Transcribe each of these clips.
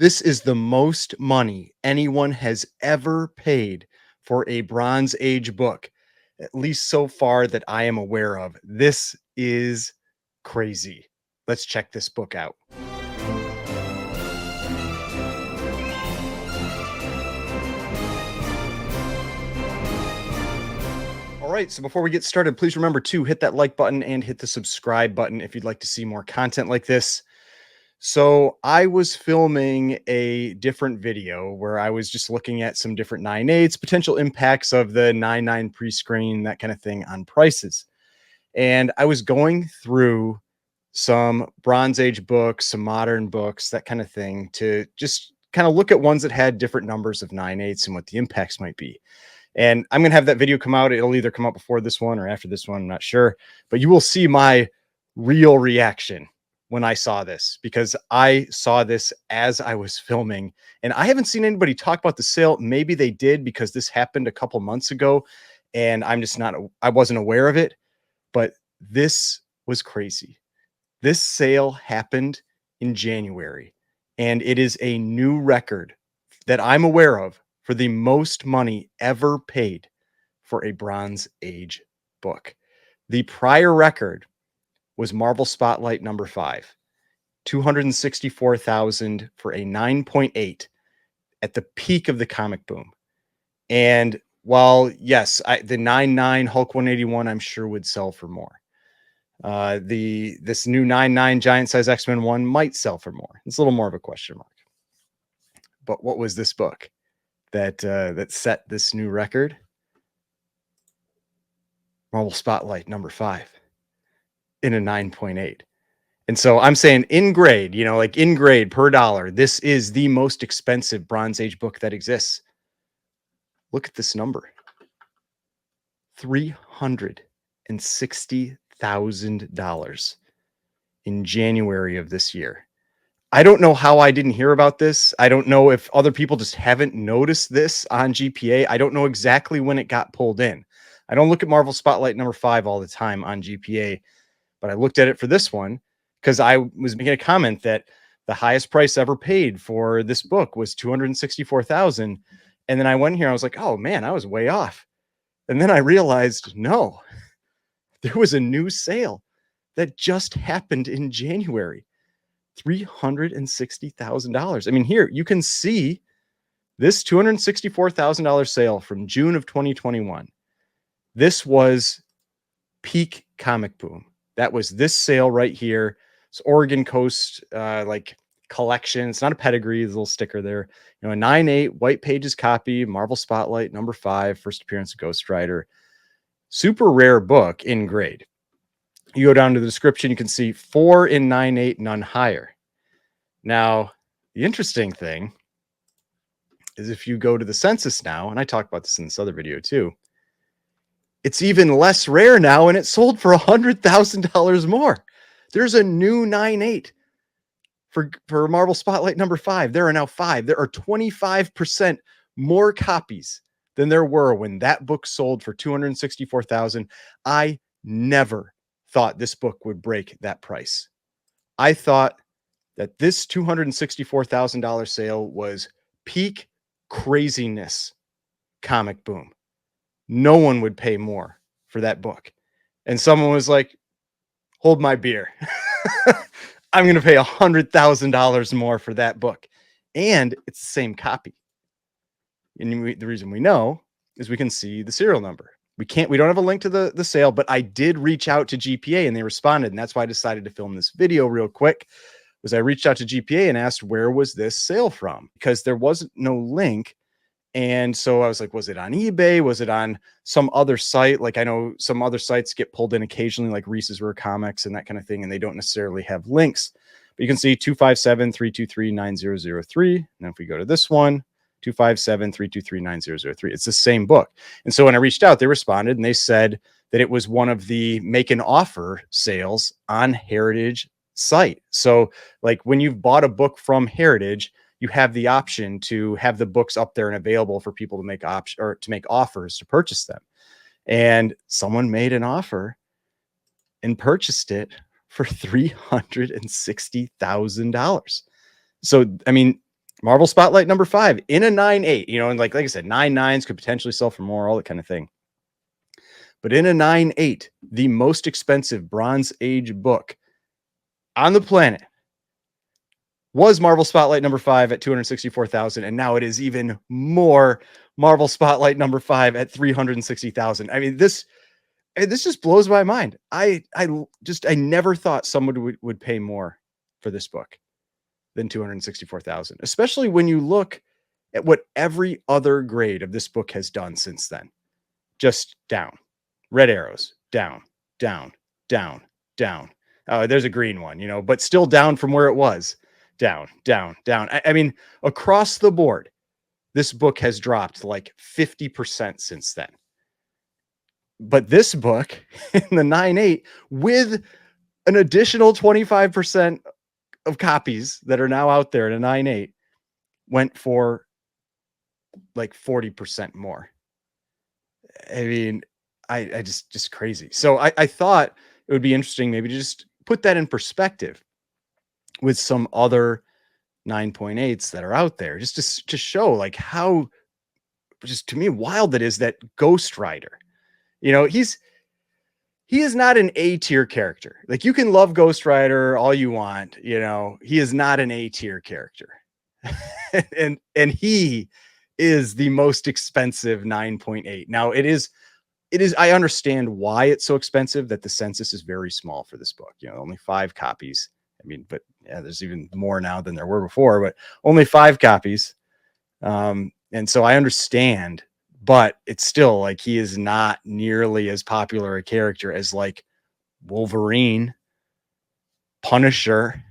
This is the most money anyone has ever paid for a Bronze Age book, at least so far that I am aware of. This is crazy. Let's check this book out. All right, so before we get started, please remember to hit that like button and hit the subscribe button if you'd like to see more content like this. So I was filming a different video where I was just looking at some different 9.8s, potential impacts of the 9.9 pre-screen, that kind of thing on prices. And I was going through some Bronze Age books, some modern books, that kind of thing, to just kind of look at ones that had different numbers of 9.8s and what the impacts might be. And I'm going to have that video come out. It'll either come out before this one or after this one. I'm not sure, but you will see my real reaction when I saw this, because I saw this as I was filming and I haven't seen anybody talk about the sale. Maybe they did because this happened a couple months ago and I wasn't aware of it, but this was crazy. This sale happened in January and it is a new record that I'm aware of for the most money ever paid for a Bronze Age book. The prior record was Marvel Spotlight number 5, 264,000 for a 9.8 at the peak of the comic boom. And while yes, the 9.9 Hulk 181 I'm sure would sell for more. This new 9.9 Giant Size X-Men 1 might sell for more. It's a little more of a question mark. But what was this book that set this new record? Marvel Spotlight number 5 in a 9.8. And so I'm saying in grade, like in grade per dollar, this is the most expensive Bronze Age book that exists. Look at this number. $360,000 in January of this year. I don't know how I didn't hear about this. I don't know if other people just haven't noticed this on GPA. I don't know exactly when it got pulled in. I don't look at Marvel Spotlight number 5 all the time on GPA, but I looked at it for this one because I was making a comment that the highest price ever paid for this book was $264,000. And then I went here, I was like, oh man, I was way off. And then I realized, no, there was a new sale that just happened in January. $360,000. I mean, here you can see this $264,000 sale from June of 2021. This was peak comic boom. That was this sale right here. It's Oregon Coast collection. It's not a pedigree, there's a little sticker there. A 9.8 white pages copy, Marvel Spotlight number 5, first appearance of Ghost Rider. Super rare book in grade. You go down to the description, you can see 4 in 9.8, none higher. Now, the interesting thing is if you go to the census now, and I talked about this in this other video too, it's even less rare now and it sold for $100,000 more. There's a new 9.8 for Marvel Spotlight number 5. There are now 5. There are 25% more copies than there were when that book sold for $264,000. I never thought this book would break that price. I thought that this $264,000 sale was peak craziness comic boom. No one would pay more for that book. And someone was like, hold my beer. I'm going to pay $100,000 more for that book. And it's the same copy. And the reason we know is we can see the serial number. We don't have a link to the sale, but I did reach out to GPA and they responded. And that's why I decided to film this video real quick. I reached out to GPA and asked, where was this sale from? Because there wasn't no link. And so I was like, was it on eBay? Was it on some other site? Like I know some other sites get pulled in occasionally, like Reese's Rare Comics and that kind of thing. And they don't necessarily have links, but you can see 257-323-9003. And then if we go to this one, 257-323-9003, it's the same book. And so when I reached out, they responded and they said that it was one of the make an offer sales on Heritage site. So like when you've bought a book from Heritage, you have the option to have the books up there and available for people to make offers to purchase them. And someone made an offer and purchased it for $360,000. So, I mean, Marvel Spotlight number 5 in a 9.8, and like I said, 9.9s could potentially sell for more, all that kind of thing. But in a 9.8, the most expensive Bronze Age book on the planet was Marvel Spotlight number 5 at $264,000, and now it is even more. Marvel Spotlight number 5 at $360,000. I mean, this just blows my mind. I never thought someone would pay more for this book than $264,000, especially when you look at what every other grade of this book has done since then. Just down. Red arrows, down, down, down, down. There's a green one, but still down from where it was. Down, down, down. I mean, across the board, this book has dropped like 50% since then. But this book in the 9.8, with an additional 25% of copies that are now out there in a 9.8, went for like 40% more. I mean, I just crazy. So I thought it would be interesting maybe to just put that in perspective with some other 9.8s that are out there, just to show like how, just to me, wild it is that Ghost Rider, he is not an A tier character. Like, you can love Ghost Rider all you want, he is not an A tier character. and he is the most expensive 9.8. Now it is, I understand why it's so expensive, that the census is very small for this book, only 5 copies. I mean, but yeah, there's even more now than there were before, but only 5 copies. And so I understand, but it's still like, he is not nearly as popular a character as like Wolverine, Punisher,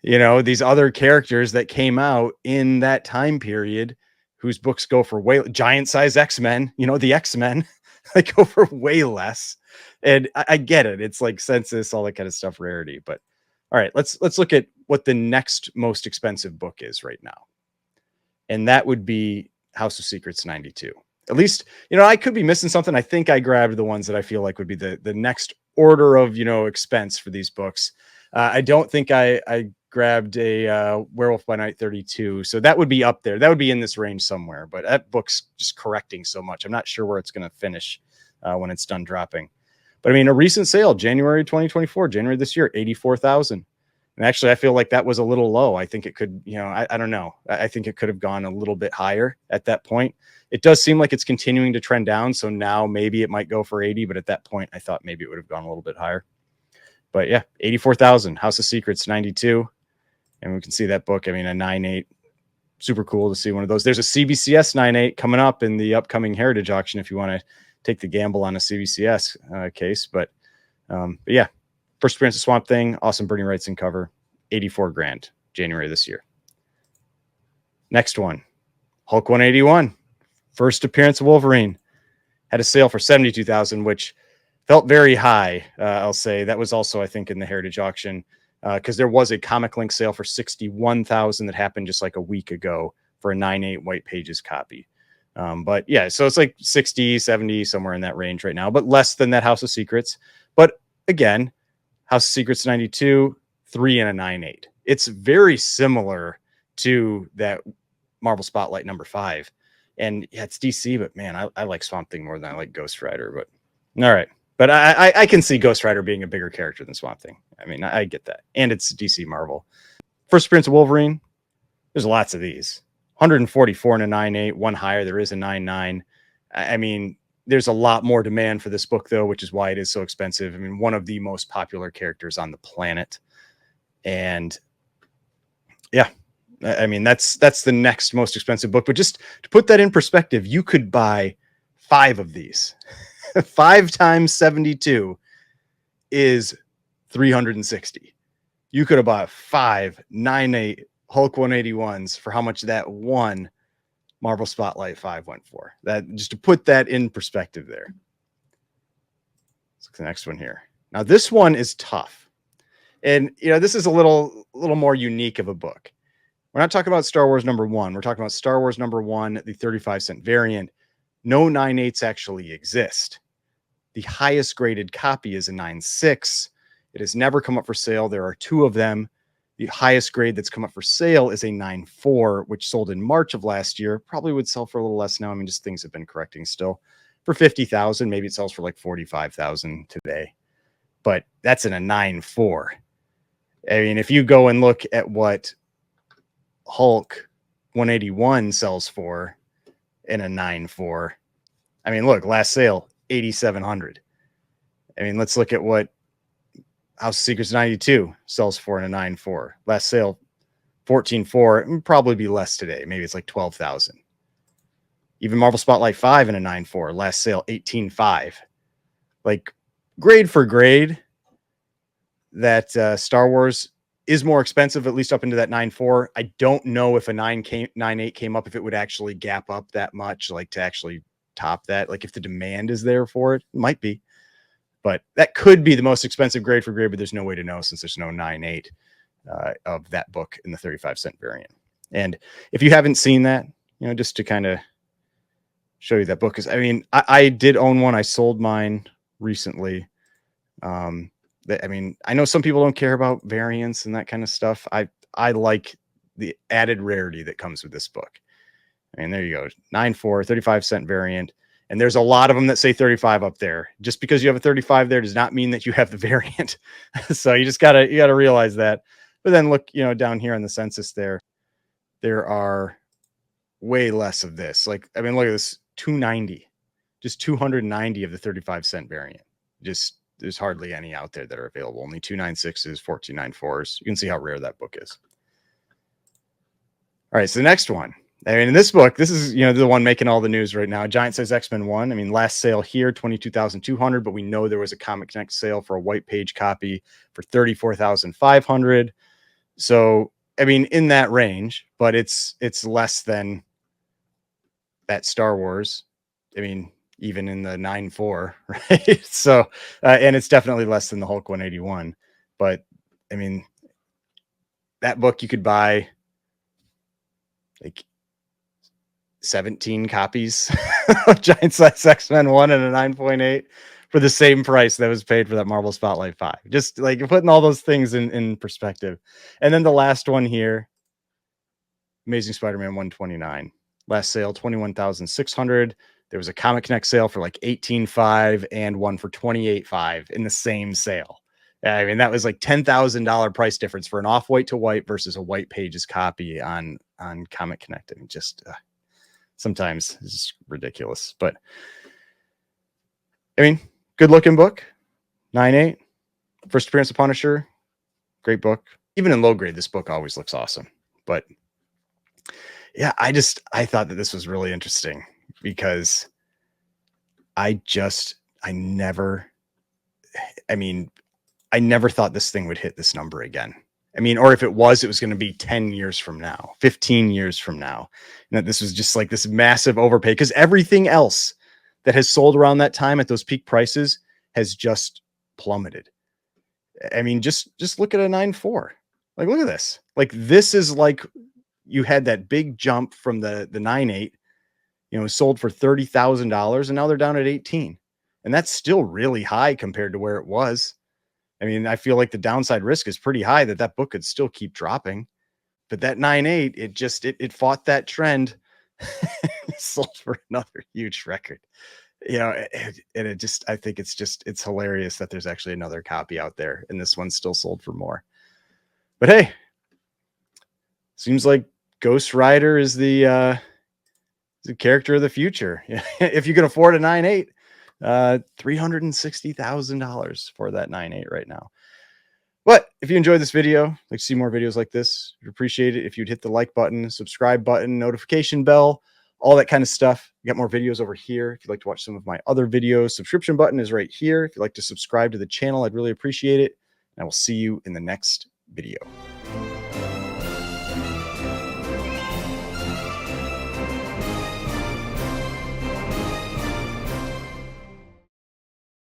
these other characters that came out in that time period, whose books go for way giant size X-Men, the X-Men, they go for way less. And I get it. It's like census, all that kind of stuff, rarity. But all right, let's look at what the next most expensive book is right now. And that would be House of Secrets 92. At least, I could be missing something. I think I grabbed the ones that I feel like would be the next order of, expense for these books. I don't think I grabbed a Werewolf by Night 32. So that would be up there. That would be in this range somewhere. But that book's just correcting so much. I'm not sure where it's going to finish when it's done dropping. But I mean, a recent sale, January 2024, January this year, 84,000. And actually, I feel like that was a little low. I think it could, I don't know. I think it could have gone a little bit higher at that point. It does seem like it's continuing to trend down. So now maybe it might go for 80. But at that point, I thought maybe it would have gone a little bit higher. But yeah, 84,000, House of Secrets 92. And we can see that book. I mean, a 9.8, super cool to see one of those. There's a CBCS 9.8 coming up in the upcoming Heritage auction if you want to take the gamble on a CBCS case. But yeah, first appearance of Swamp Thing, awesome Bernie Wrightson cover, 84 grand, January this year. Next one, Hulk 181, first appearance of Wolverine, had a sale for 72,000, which felt very high. I'll say that was also, I think, in the Heritage auction, because there was a Comic Link sale for 61,000 that happened just like a week ago for a 9.8 White Pages copy. But yeah, so it's like 60, 70, somewhere in that range right now, but less than that House of Secrets. But again, House of Secrets 92, 3 and a 9.8. It's very similar to that Marvel Spotlight number 5. And yeah, it's DC, but man, I like Swamp Thing more than I like Ghost Rider. But all right. But I can see Ghost Rider being a bigger character than Swamp Thing. I mean, I get that. And it's DC Marvel. First appearance of Wolverine. There's lots of these. 144 and a 9.8. One higher. There is a 9.9. I mean, there's a lot more demand for this book, though, which is why it is so expensive. I mean, one of the most popular characters on the planet. And yeah, I mean, that's the next most expensive book. But just to put that in perspective, you could buy 5 of these. 5 times 72 is 360. You could have bought 5 9.8 Hulk 181s for how much that one Marvel Spotlight 5 went for. That, just to put that in perspective there. Let's look at the next one here. Now this one is tough. And this is a little more unique of a book. We're not talking about Star Wars number 1. We're talking about Star Wars number 1, the 35-cent variant. No 9.8s actually exist. The highest graded copy is a 9.6. It has never come up for sale. There are 2 of them. The highest grade that's come up for sale is a 9.4, which sold in March of last year. Probably would sell for a little less now. I mean, just things have been correcting still. For 50,000, maybe it sells for like 45,000 today. But that's in a 9.4. I mean, if you go and look at what Hulk 181 sells for in a 9.4, I mean, look, last sale 8,700. I mean, let's look at what House of Secrets 92 sells for in a 9.4. Last sale 14.4. It would probably be less today. Maybe it's like 12,000. Even Marvel Spotlight 5 in a 9.4. Last sale 18.5. Like, grade for grade, that Star Wars is more expensive, at least up into that 9.4. I don't know if a 9.8 came up, if it would actually gap up that much, like to actually top that. Like if the demand is there for it, it might be. But that could be the most expensive grade for grade, but there's no way to know since there's no 9.8 of that book in the 35-cent variant. And if you haven't seen that, you know, just to kind of show you that book, is, I mean, I did own one. I sold mine recently. I mean, I know some people don't care about variants and that kind of stuff. I like the added rarity that comes with this book. I mean, there you go. 9.4, 35-cent variant. And there's a lot of them that say 35 up there. Just because you have a 35 there does not mean that you have the variant. So you gotta realize that. But then look, you know, down here on the census there are way less of this. Like, I mean, look at this, 290, just 290 of the 35-cent variant. Just, there's hardly any out there that are available. Only 296s, 1494s. You can see how rare that book is. All right, so the next one. I mean, in this book, this is, you know, the one making all the news right now. Giant Size X-Men 1. I mean, last sale here, 22,200, but we know there was a Comic Connect sale for a white page copy for 34,500. So, I mean, in that range, but it's less than that Star Wars. I mean, even in the 9.4, right? So, and it's definitely less than the Hulk 181. But, I mean, that book you could buy like 17 copies of Giant Size X-Men 1 and a 9.8 for the same price that was paid for that Marvel Spotlight 5. Just like putting all those things in perspective. And then the last one here, Amazing Spider-Man 129. Last sale, 21,600. There was a Comic Connect sale for like 18.5 and one for 28.5 in the same sale. I mean, that was like $10,000 price difference for an off-white to white versus a white pages copy on Comic Connect. I mean, just sometimes it's just ridiculous. But I mean, good looking book. 9.8. First appearance of Punisher. Great book. Even in low grade, this book always looks awesome. But yeah, I thought that this was really interesting because I never thought this thing would hit this number again. I mean, or if it was going to be 10 years from now, 15 years from now. And that this was just like this massive overpay, because everything else that has sold around that time at those peak prices has just plummeted. I mean, just look at a 9.4. Like, look at this. Like, this is like you had that big jump from the 9.8, you know, sold for $30,000, and now they're down at 18. And that's still really high compared to where it was. I mean, I feel like the downside risk is pretty high that book could still keep dropping. But that 9.8, it fought that trend. Sold for another huge record. You know, and I think it's hilarious that there's actually another copy out there and this one's still sold for more. But hey, seems like Ghost Rider is the character of the future. If you can afford a 9.8, $360,000 for that 9.8 right now. But if you enjoyed this video, like to see more videos like this, I'd appreciate it if you'd hit the like button, subscribe button, notification bell, all that kind of stuff. We got more videos over here. If you'd like to watch some of my other videos, subscription button is right here. If you'd like to subscribe to the channel, I'd really appreciate it. And I will see you in the next video.